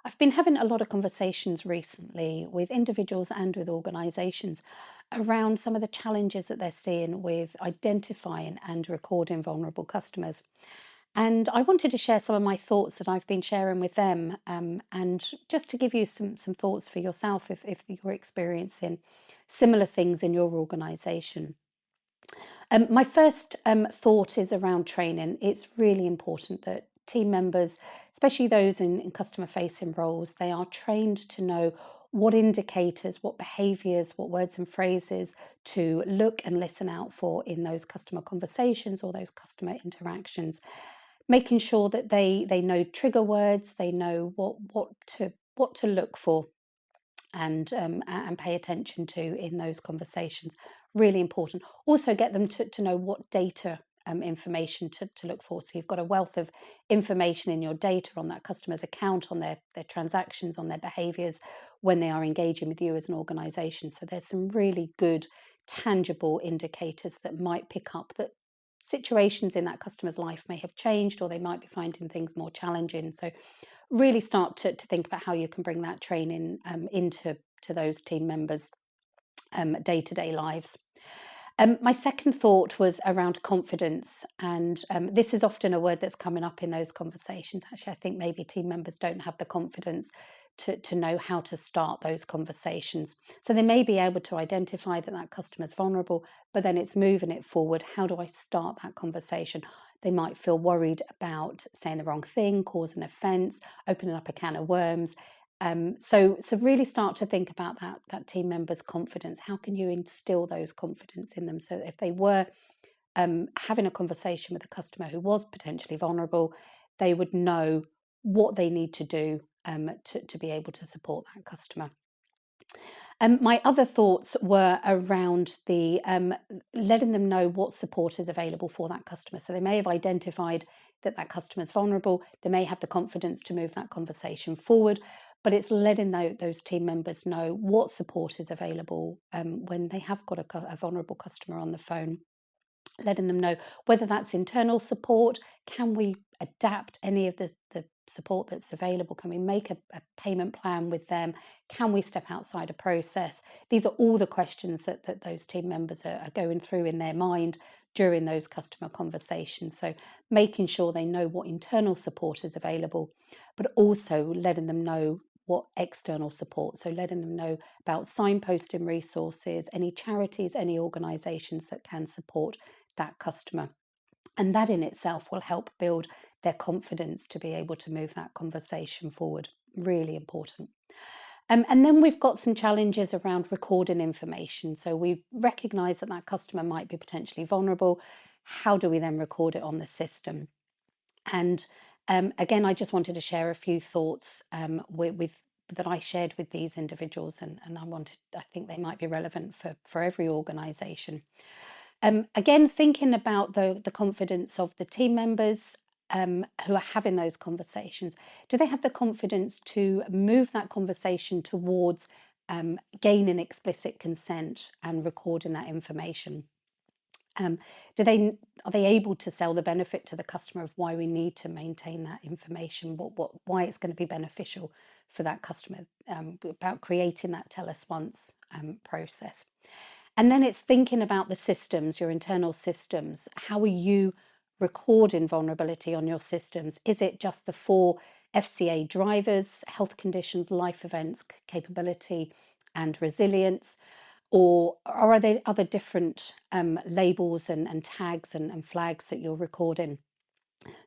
I've been having a lot of conversations recently with individuals and with organisations around some of the challenges that they're seeing with identifying and recording vulnerable customers. And I wanted to share some of my thoughts that I've been sharing with them, and just to give you some thoughts for yourself if you're experiencing similar things in your organisation. My first thought is around training. It's really important that team members, especially those in customer facing roles, they are trained to know what indicators, what behaviors, what words and phrases to look and listen out for in those customer conversations or those customer interactions, making sure that they know trigger words, they know what to look for and pay attention to in those conversations. Really important. Also, get them to know what data information to look for. So you've got a wealth of information in your data on that customer's account, on their transactions, on their behaviors when they are engaging with you as an organization. So there's some really good tangible indicators that might pick up that situations in that customer's life may have changed, or they might be finding things more challenging. So really start to think about how you can bring that training into those team members' day-to-day lives. My second thought was around confidence, and this is often a word that's coming up in those conversations. Actually, I think maybe team members don't have the confidence to know how to start those conversations. So they may be able to identify that that customer's vulnerable, but then it's moving it forward. How do I start that conversation? They might feel worried about saying the wrong thing, causing offence, opening up a can of worms. So really start to think about that team member's confidence. How can you instill those confidence in them so that if they were having a conversation with a customer who was potentially vulnerable, they would know what they need to do to be able to support that customer. My other thoughts were around the letting them know what support is available for that customer. So they may have identified that that customer is vulnerable. They may have the confidence to move that conversation forward, but it's letting those team members know what support is available when they have got a vulnerable customer on the phone. Letting them know whether that's internal support. Can we adapt any of the support that's available? Can we make a payment plan with them? Can we step outside a process? These are all the questions that those team members are going through in their mind during those customer conversations. So making sure they know what internal support is available, but also letting them know what external support. So letting them know about signposting resources, any charities, any organisations that can support that customer. And that in itself will help build their confidence to be able to move that conversation forward. Really important. And then we've got some challenges around recording information. So we recognise that that customer might be potentially vulnerable. How do we then record it on the system? And again, I just wanted to share a few thoughts with that I shared with these individuals, and I think they might be relevant for every organisation. Again, thinking about the confidence of the team members who are having those conversations. Do they have the confidence to move that conversation towards gaining explicit consent and recording that information? Um, are they able to sell the benefit to the customer of why we need to maintain that information? Why it's going to be beneficial for that customer about creating that tell us once process. And then it's thinking about the systems, your internal systems. How are you recording vulnerability on your systems? Is it just the 4 FCA drivers: health conditions, life events, capability, and resilience? Or are there other different labels and tags and flags that you're recording?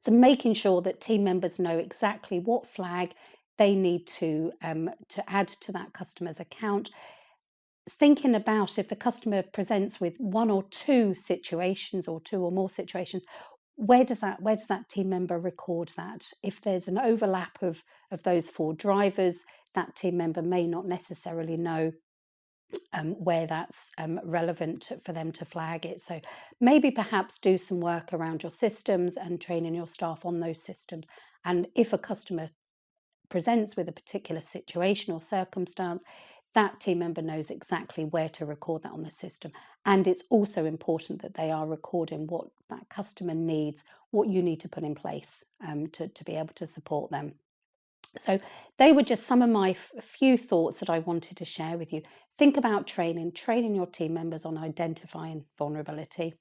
So making sure that team members know exactly what flag they need to add to that customer's account. Thinking about if the customer presents with one or two situations or two or more situations, where does that team member record that? If there's an overlap of those 4 drivers, that team member may not necessarily know where that's relevant for them to flag it. So maybe perhaps do some work around your systems and training your staff on those systems. And if a customer presents with a particular situation or circumstance, that team member knows exactly where to record that on the system. And it's also important that they are recording what that customer needs, what you need to put in place to be able to support them. So they were just some of my few thoughts that I wanted to share with you. Think about training your team members on identifying vulnerability.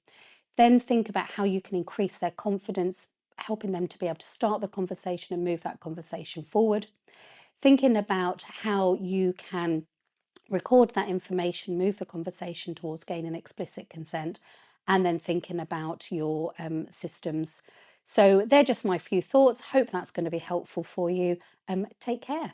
Then think about how you can increase their confidence, helping them to be able to start the conversation and move that conversation forward. Thinking about how you can record that information, move the conversation towards gaining explicit consent, and then thinking about your systems. So they're just my few thoughts. Hope that's going to be helpful for you. Take care.